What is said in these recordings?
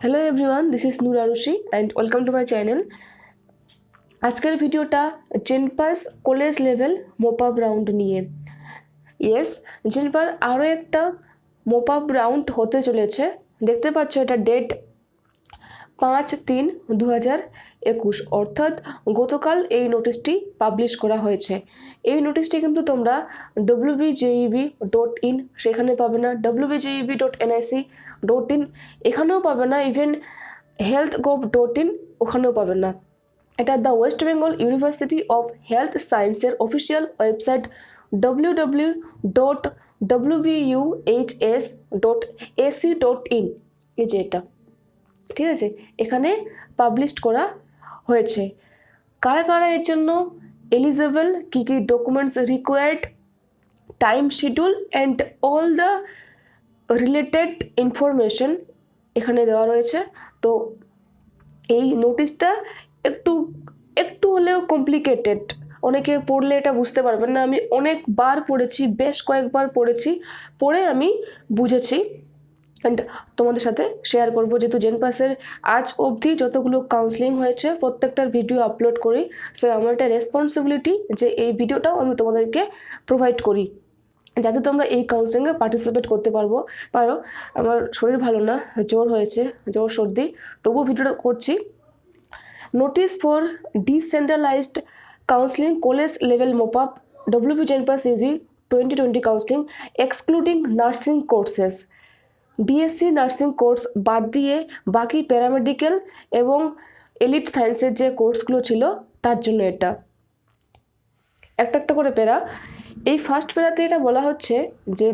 Hello everyone, this is Noor Arushi and welcome to my channel. আজকের ভিডিওটা JENPAS college level mop up round নিয়ে। Yes, জেনপার আরও একটা মোপ আপ রাউন্ড হতে চলেছে। দেখতে পাচ্ছ এটা ডেট 5/3/2021, অর্থাৎ গতকাল এই নোটিশটি পাবলিশ করা হয়েছে। এই নোটিশটি কিন্তু তোমরা wbjeb.in সেখানে পাবে না, wbjeb.nic.in এখানেও পাবে না, ইভেন health.gov.in ওখানেও পাবে না। এটা the West Bengal university of health সায়েন্সের অফিসিয়াল ওয়েবসাইট www.wbuhs.ac.in এই যে এটা, ঠিক আছে, এখানে পাবলিশ করা হয়েছে। কারা কারা এর জন্য এলিজেবল, কী কী documents required, time schedule and all the related information এখানে দেওয়া রয়েছে। তো এই নোটিশটা একটু হলেও কমপ্লিকেটেড, অনেকে পড়লে এটা বুঝতে পারবেন না। আমি অনেকবার পড়েছি, বেশ কয়েকবার পড়ে আমি বুঝেছি অ্যান্ড তোমাদের সাথে শেয়ার করবো। যেহেতু জেনপাসের আজ অবধি যতগুলো কাউন্সেলিং হয়েছে প্রত্যেকটার ভিডিও আপলোড করি, সো আমার একটা রেসপন্সিবিলিটি যে এই ভিডিওটাও আমি তোমাদেরকে প্রোভাইড করি যাতে তোমরা এই কাউন্সেলিংয়ে পার্টিসিপেট করতে পারো। আমার শরীর ভালো না, জ্বর হয়েছে, জ্বর সর্দি, তবুও ভিডিওটা করছি। Notice for decentralized counselling college level mop up WB জেনপাস UG 2020 counselling excluding nursing courses. BSc nursing course বাদ দিয়ে বাকি প্যারামেডিক্যাল এবং এলিট সায়েন্সের যে কোর্সগুলো ছিল তার জন্য এটা একটা করে প্যারা। এই ফার্স্ট প্যারাতে এটা বলা হচ্ছে যে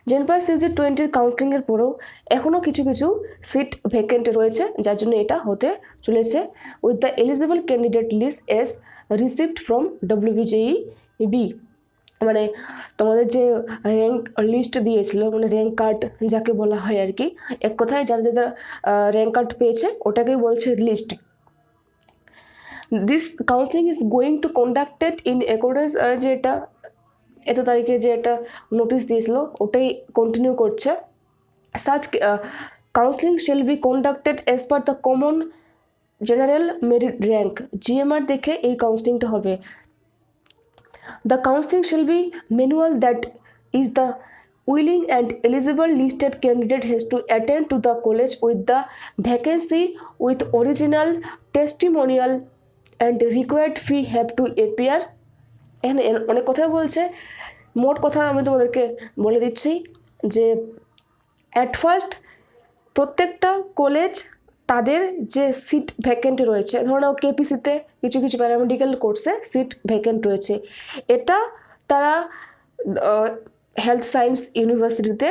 জেনপাস ইউজি 20 কাউন্সেলিংয়ের পরেও এখনও কিছু সিট ভ্যাকেন্ট রয়েছে, যার জন্য এটা হতে চলেছে। With the eligible candidate list as received from WBJEB, মানে তোমাদের যে র্যাঙ্ক লিস্ট দিয়েছিল, মানে র্যাঙ্ক কার্ড যাকে বলা হয় আর কি, এক কথায় যারা র্যাঙ্ক কার্ড পেয়েছে ওটাকেই বলছে list. This counselling is going to conducted in accordance, যে এটা এত তারিখে যে একটা নোটিশ দিয়েছিল ওটাই কন্টিনিউ করছে। Such counselling shall be conducted as per the common general merit rank, GMR দেখে এই কাউন্সেলিংটা হবে। The counseling shall be manual, that is the willing and eligible listed candidate has to attend to the college with the vacancy with original testimonial and required fee have to appear. এখানে অনেক কথাই বলছে, মোট কথা আমি তোমাদেরকে বলে দিচ্ছি যে অ্যাট ফার্স্ট প্রত্যেকটা কলেজ তাদের যে সিট ভ্যাকেন্ট রয়েছে, ধরো নাও KPC-তে কিছু প্যারামেডিক্যাল কোর্সে সিট ভ্যাকেন্ট রয়েছে, এটা তারা হেলথ সায়েন্স ইউনিভার্সিটিতে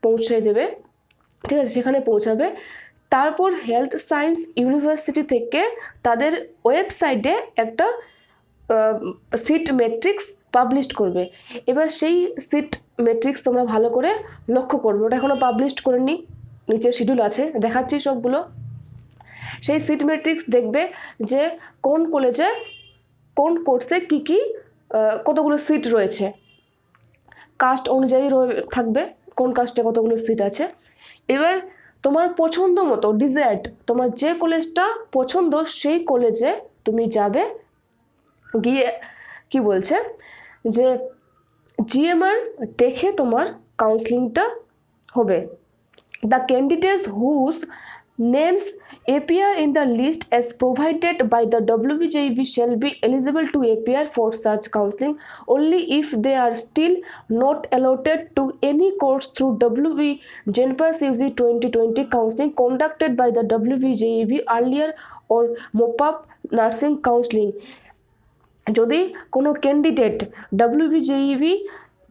পৌঁছে দেবে, ঠিক আছে, সেখানে পৌঁছাবে। তারপর হেলথ সায়েন্স ইউনিভার্সিটি থেকে তাদের ওয়েবসাইটে একটা সিট ম্যাট্রিক্স পাবলিশ করবে। এবার সেই সিট ম্যাট্রিক্স তোমরা ভালো করে লক্ষ্য করবে, ওটা এখনও পাবলিশ করেনি, নিচে শিডিউল আছে, দেখাচ্ছি সবগুলো। সেই সিট ম্যাট্রিক্স দেখবে যে কোন কলেজে কোন কোর্সে কী কতগুলো সিট রয়েছে, কাস্ট অনুযায়ী থাকবে কোন কাস্টে কতগুলো সিট আছে। এবার তোমার পছন্দ মতো ডিজায়ার্ড, তোমার যে কলেজটা পছন্দ সেই কলেজে তুমি যাবে, গিয়ে কি বলছে যে GMR দেখে তোমার কাউন্সেলিংটা হবে। The candidates whose names appear in the list as provided by the WBJEB shall be eligible to appear for such counseling only if they are still not allotted to any course through WB Genpass UG 2020 counseling conducted by the WBJEB earlier or MOPAP nursing counseling. যদি কোনো candidate WBJEB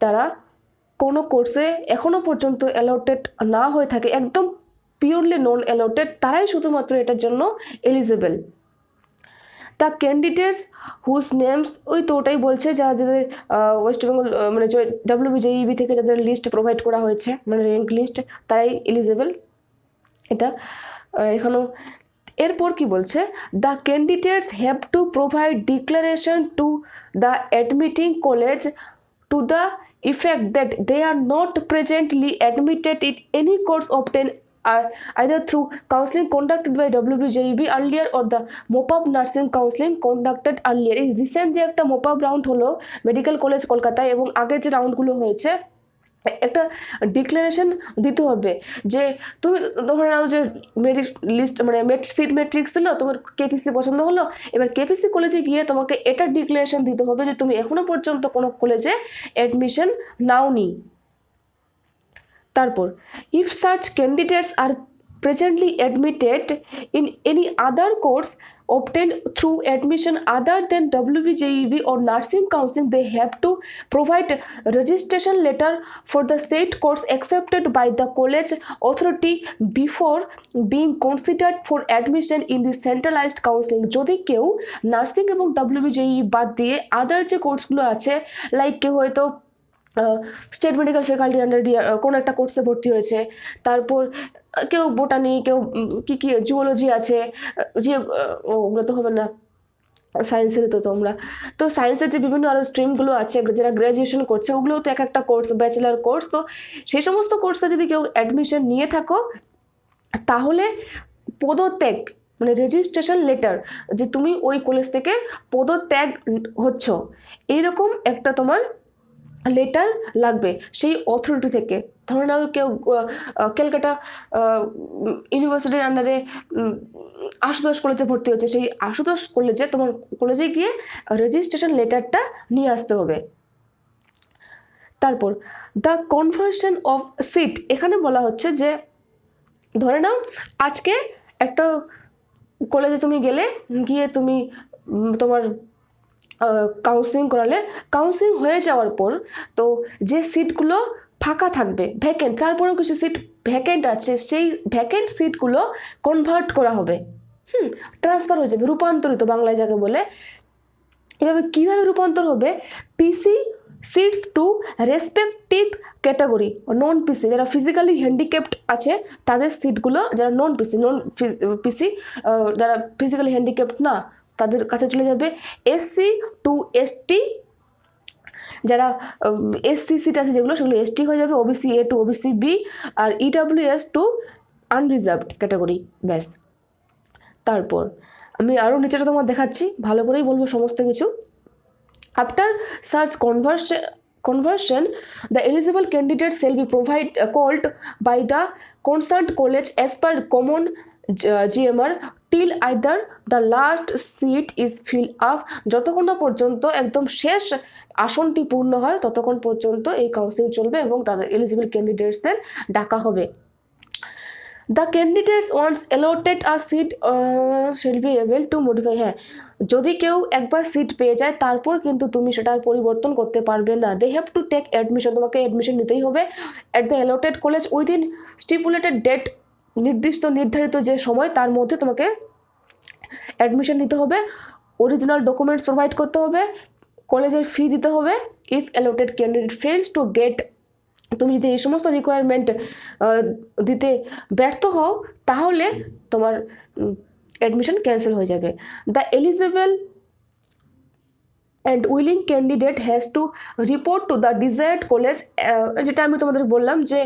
দ্বারা কোনো কোর্সে এখনও পর্যন্ত allotted না হয়ে থাকে, একদম পিওরলি নন অ্যালটেড, তারাই শুধুমাত্র এটার জন্য eligible. The candidates whose names, ওই তো ওটাই বলছে যাদের ওয়েস্ট বেঙ্গল মানে WBJEB থেকে যাদের লিস্ট প্রোভাইড করা হয়েছে, মানে র্যাঙ্ক লিস্ট, তারাই এলিজেবল। এটা এখানেও এরপর কি বলছে, the candidates have to provide declaration to the admitting college to the effect that they are not presently admitted in any course obtained either through counseling conducted by WBJEB earlier or the MOPAB nursing counseling conducted earlier। এই recent যে একটা MOPAB round হলো medical college কলকাতায় এবং আগে যে রাউন্ডগুলো হয়েছে, একটা ডিক্লারেশন দিতে হবে যে তুমি ধরে নাও যে মেরিট লিস্ট মানে সিট ম্যাট্রিক্স দিল, তোমার কেপিসি পছন্দ হলো, এবার কেপিসি কলেজে গিয়ে তোমাকে এটা ডিক্লারেশন দিতে হবে যে তুমি এখনো পর্যন্ত কোনো কলেজে অ্যাডমিশন নাওনি। তারপর if search candidates are presently admitted in any other course obtained through admission other than WBJEB or nursing counseling, they have to provide registration letter for the said course accepted by the college authority before being considered for admission in the centralized counseling। যদি কেউ nursing এবং WBJEB বাদ দিয়ে আদার যে কোর্সগুলো আছে, like কেউ হয়তো স্টেট মেডিকেল ফ্যাকাল্টি আন্ডার কোনো একটা কোর্সে ভর্তি হয়েছে, তারপর কেউ বোটানি, কেউ কী জুওলজি আছে, যে ওগুলো তো হবে না সায়েন্সের, তো তোমরা তো সায়েন্সের যে বিভিন্ন আরও স্ট্রিমগুলো আছে যারা গ্র্যাজুয়েশন করছে, ওগুলোও তো এক একটা কোর্স, ব্যাচেলার কোর্স। তো সেই সমস্ত কোর্সে যদি কেউ অ্যাডমিশন নিয়ে থাকো, তাহলে পদত্যাগ মানে রেজিস্ট্রেশন লেটার, যে তুমি ওই কলেজ থেকে পদত্যাগ হচ্ছ, এইরকম একটা তোমার লেটার লাগবে সেই অথরিটি থেকে। ধরে নাও কেউ ক্যালকাটা ইউনিভার্সিটির আন্ডারে আশুতোষ কলেজে ভর্তি হচ্ছে, সেই আশুতোষ কলেজে তোমার কলেজে গিয়ে রেজিস্ট্রেশন লেটারটা নিয়ে আসতে হবে। তারপর দ্য কনভার্সন অফ সিট, এখানে বলা হচ্ছে যে ধরে নাও আজকে একটা কলেজে তুমি গিয়ে তুমি তোমার কাউন্সিলিং করালে, কাউন্সিলিং হয়ে যাওয়ার পর তো যে সিটগুলো ফাঁকা থাকবে ভ্যাকেন্ট, তারপরেও কিছু সিট ভ্যাকেন্ট আছে, সেই ভ্যাকেন্ট সিটগুলো কনভার্ট করা হবে, ট্রান্সফার হয়ে যাবে, রূপান্তরিত বাংলায় যাকে বলে। এভাবে কীভাবে রূপান্তর হবে? পিসি সিটস টু রেসপেক্টিভ ক্যাটাগরি, নন পিসি যারা ফিজিক্যালি হ্যান্ডিক্যাপড আছে তাদের সিটগুলো, যারা নন পিসি যারা ফিজিক্যালি হ্যান্ডিক্যাপড না তাদের কাছে চলে যাবে। এসসি টু এসটি, যারা এসসি সিট আছে যেগুলো সেগুলো এসটি হয়ে যাবে, OBC A to OBC B, আর ইডাব্লিউএস টু আনরিজার্ভড ক্যাটাগরি, ব্যাস। তারপর আমি আরও নিচেটা তোমার দেখাচ্ছি, ভালো করেই বলবো সমস্ত কিছু। After search conversion the eligible candidate shall be called by the concerned college as per common GMR till either the last seat is filled up, যতক্ষণ না পর্যন্ত একদম শেষ আসনটি পূর্ণ হয় ততক্ষণ পর্যন্ত এই কাউন্সিলিং চলবে এবং তাদের এলিজিবল ক্যান্ডিডেটসদের ডাকা হবে। The candidates once allotted a seat shall be able to modify, হ্যাঁ যদি কেউ একবার সিট পেয়ে যায় তারপর কিন্তু তুমি সেটার পরিবর্তন করতে পারবে না। They have to take admission, তোমাকে অ্যাডমিশন নিতেই হবে at the allotted college within stipulated date, নির্ধারিত যে সময় তার মধ্যে তোমাকে অ্যাডমিশন নিতে হবে। অরিজিনাল ডকুমেন্টস প্রোভাইড করতে হবে, কলেজের ফি দিতে হবে। If allotted candidate fails to get, তুমি যদি এই সমস্ত রিকোয়ারমেন্ট দিতে ব্যর্থ হও তাহলে তোমার অ্যাডমিশন ক্যান্সেল হয়ে যাবে। The eligible and willing candidate has to report to the desired college, যেটা আমি তোমাদের বললাম যে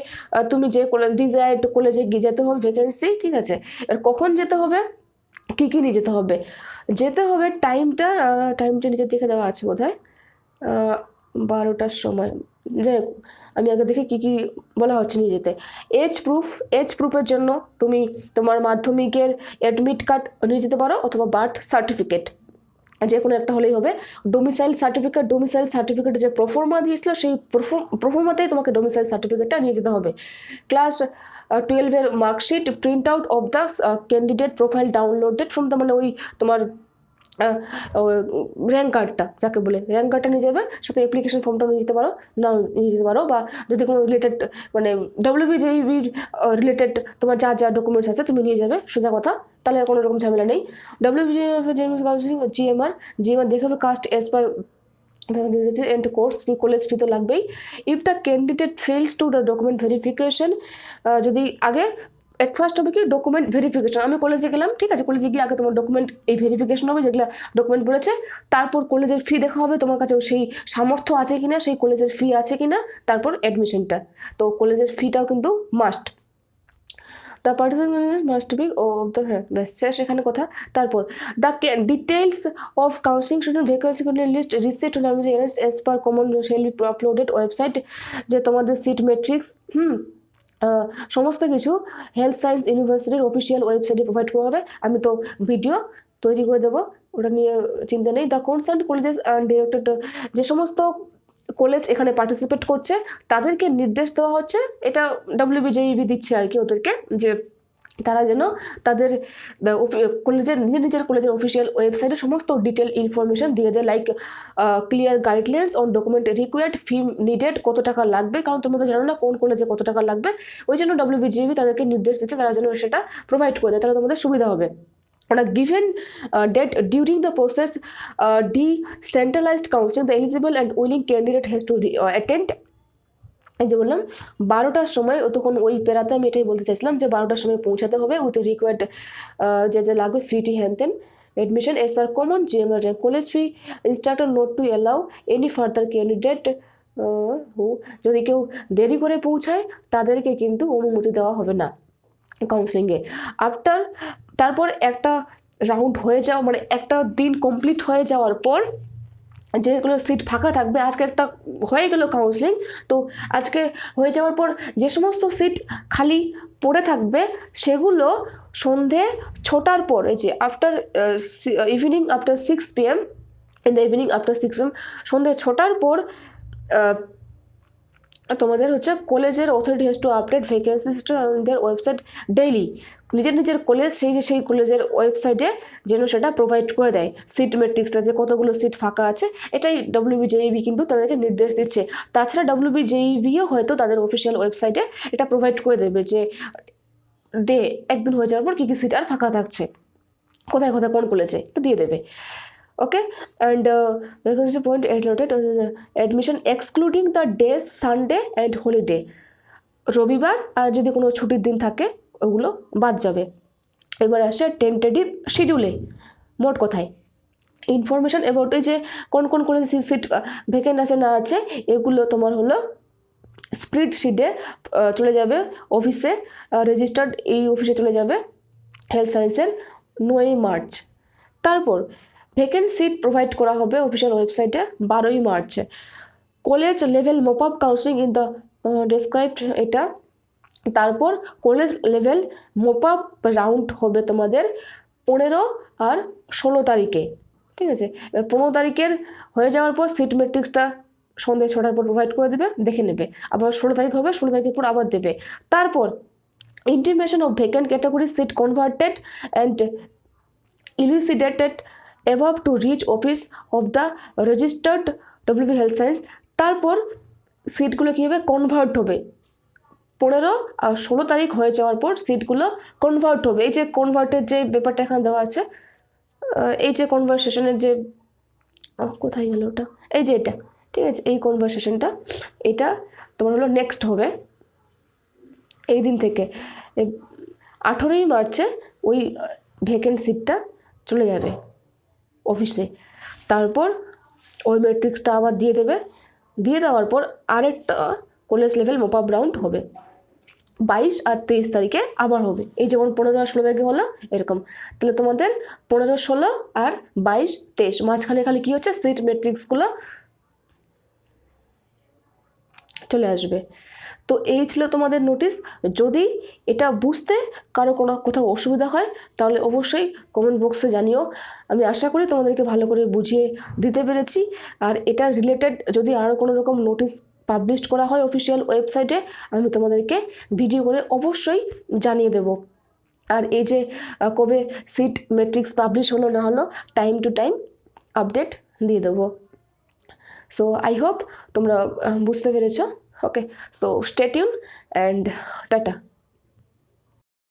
তুমি যে ডিজায়ার্ড কলেজে গিয়ে যেতে হবে ভ্যাকেন্সি, ঠিক আছে। আর কখন যেতে হবে, কী কী নিয়ে যেতে হবে, টাইমটা নিজের দেখে দেওয়া আছে বোধ হয় 12টার সময়, যাই হোক আমি আগে দেখে কী কী বলা হচ্ছে নিয়ে যেতে। এজ প্রুফের জন্য তুমি তোমার মাধ্যমিকের অ্যাডমিট কার্ড নিয়ে যেতে পারো অথবা বার্থ সার্টিফিকেট, যে কোনো একটা হলেই হবে। ডোমিসাইল সার্টিফিকেটে যে প্রোফর্মা দিয়েছিল সেই প্রোফর্মাতেই তোমাকে ডোমিসাইল সার্টিফিকেটটা নিয়ে যেতে হবে। ক্লাস 12-এর marksheet, print out of the candidate profile downloaded from the, মানে ওই তোমার র্যাঙ্ক কার্ডটা যাকে বলে, র্যাঙ্ক কার্ডটা নিয়ে যাবে, সাথে অ্যাপ্লিকেশন ফর্মটা নিয়ে যেতে পারো, নাও নিয়ে যেতে পারো। বা যদি কোনো রিলেটেড মানে WBJEBর রিলেটেড তোমার যা যা ডকুমেন্টস আছে তুমি নিয়ে যাবে, সোজা কথা, তাহলে আর কোনো রকম ঝামেলা নেই। GMR দেখে হবে caste as per and course fee, college fee তো লাগবেই। If the candidate fails to the document verification, যদি আগে এট ফার্স্ট হবে কি ডকুমেন্ট ভেরিফিকেশন, আমি কলেজে গেলাম, ঠিক আছে, কলেজে গিয়ে আগে তোমার ডকুমেন্ট এই ভেরিফিকেশন হবে যেগুলো ডকুমেন্ট বলেছে, তারপর কলেজের ফি দেখা হবে তোমার কাছে সেই সামর্থ্য আছে কিনা, সেই কলেজের ফি আছে কিনা, তারপর অ্যাডমিশনটা, তো কলেজের ফিটাও কিন্তু must. The participants must be ও তো হ্যাঁ ব্যাস শেষ এখানে কথা। তারপর the details of counselling student vacancy list receipt as per common shall be uploaded website, যে তোমাদের সিট ম্যাট্রিক্স সমস্ত কিছু হেলথ সায়েন্স ইউনিভার্সিটির অফিসিয়াল ওয়েবসাইটে প্রোভাইড করা হবে। আমি তো ভিডিও তৈরি করে দেবো, ওটা নিয়ে চিন্তা নেই। The concern colleges and director, যে সমস্ত কলেজ এখানে পার্টিসিপেট করছে তাদেরকে নির্দেশ দেওয়া হচ্ছে, এটা WBJEB দিচ্ছে আর কি ওদেরকে, যে তারা যেন তাদের কলেজের নিজের কলেজের অফিসিয়াল ওয়েবসাইটে সমস্ত ডিটেল ইনফরমেশন দিয়ে দেয়, like clear guidelines on document required, fee needed, কত টাকা লাগবে, কারণ তোমরা তো জানো না কোন কলেজে কত টাকা লাগবে, ওই জন্য WBJEB তাদেরকে নির্দেশ দিচ্ছে তারা যেন সেটা প্রোভাইড করে দেয়, তাহলে তোমাদের সুবিধা হবে। On a given date during the process, decentralized counseling, the eligible and willing candidate has to attend, এই যে বললাম 12টার সময়, তখন ওই প্যারাতে আমি এটাই বলতে চাইছিলাম যে 12টার সময় পৌঁছাতে হবে উইথ রিকোয়ার্ড যে লাগবে ফিটি হ্যানতেন, admission as per common GMR college fee, instructor note to allow any further candidate who, যদি কেউ দেরি করে পৌঁছায় তাদেরকে কিন্তু অনুমতি দেওয়া হবে না কাউন্সিলিংয়ে। আফটার, তারপর একটা রাউন্ড হয়ে যাওয়া মানে একটা দিন কমপ্লিট হয়ে যাওয়ার পর যেগুলো সিট ফাঁকা থাকবে, আজকে একটা হয়ে গেল কাউন্সিলিং, তো আজকে হয়ে যাওয়ার পর যে সমস্ত সিট খালি পড়ে থাকবে সেগুলো সন্ধে 6টার পর, এই যে after evening after 6 PM, in the evening after 6 PM, সন্ধে 6টার পর তোমাদের হচ্ছে কলেজের authority has to update vacancy on their website daily, নিজের কলেজ সেই কলেজের ওয়েবসাইটে যেন সেটা প্রোভাইড করে দেয় সিট ম্যাট্রিক্সটা, যে কতগুলো সিট ফাঁকা আছে, এটাই WBJEB কিন্তু তাদেরকে নির্দেশ দিচ্ছে। তাছাড়া WBJEBও হয়তো তাদের অফিসিয়াল ওয়েবসাইটে এটা প্রোভাইড করে দেবে যে একদিন হয়ে যাওয়ার পর কী কী সিট আর ফাঁকা থাকছে, কোথায় কোথায় কোন কলেজে দিয়ে দেবে। Okay, and vacancy point admission excluding the days Sunday and holiday, রবিবার আর যদি কোনো ছুটির দিন থাকে ওগুলো বাদ যাবে। এবার আসছে টেন্টেটিভ শিডিউলে, মোট কথায় ইনফরমেশন অ্যাবাউট এই যে কোন কোন কলেজে সিট ভ্যাকেন্ট আছে না আছে, এগুলো তোমার হলো স্প্রেডশিটে চলে যাবে অফিসে, রেজিস্টার্ড এই অফিসে চলে যাবে হেলথ সায়েন্সের 9ই মার্চ। তারপর ভ্যাকেন্ট সিট প্রোভাইড করা হবে অফিসিয়াল ওয়েবসাইটে 12ই March. College level mop up counselling in the described এটা, তারপর college level mop up round হবে তোমাদের 15 আর 16 তারিখে, ঠিক আছে। 15 তারিখের হয়ে যাওয়ার পর সিট ম্যাট্রিক্সটা সন্ধ্যে 6টার পর প্রোভাইড করে দেবে, দেখে নেবে, আবার 16 তারিখ হবে, 16 তারিখের পর আবার দেবে। তারপর intimation of vacant category seat converted and elucidated above to reach office of the registered WB Health Science, তারপর সিটগুলো কী হবে কনভার্ট হবে 15 আর 16 তারিখ হয়ে যাওয়ার পর সিটগুলো কনভার্ট হবে। এই যে কনভার্টের যে ব্যাপারটা এখানে দেওয়া আছে, এই যে কনভারসেশনের যে কোথায় গেল ওটা, এই যে এটা, ঠিক আছে, এই কনভারসেশনটা এটা তোমার হলো নেক্সট হবে এই দিন থেকে 18ই মার্চে ওই ভ্যাকেন্ট সিটটা চলে যাবে অফিসে। তারপর ওই ম্যাট্রিক্সটা আবার দিয়ে দেবে, দিয়ে দেওয়ার পর আরেকটা college level mop up round হবে 22 আর 23 তারিখে আবার হবে, এই যেমন 15 আর 16 তারিখে হলো এরকম। তাহলে তোমাদের 15, 16 আর 22, 23 মাঝখানে খালি কী হচ্ছে সিট ম্যাট্রিক্সগুলো চলে আসবে। তো এই ছিল তোমাদের নোটিশ। যদি এটা বুঝতে কারো কোনো কোথাও অসুবিধা হয় তাহলে অবশ্যই কমেন্ট বক্সে জানিও। আমি আশা করি তোমাদেরকে ভালো করে বুঝিয়ে দিতে পেরেছি। আর এটা রিলেটেড যদি আরও কোনো রকম নোটিশ পাবলিশ করা হয় অফিসিয়াল ওয়েবসাইটে, আমি তোমাদেরকে ভিডিও করে অবশ্যই জানিয়ে দেব। আর এই যে কবে সিট ম্যাট্রিক্স পাবলিশ হলো না হলো টাইম টু টাইম আপডেট দিয়ে দেবো। সো আই হোপ তোমরা বুঝতে পেরেছো। Okay, so stay tuned and tata.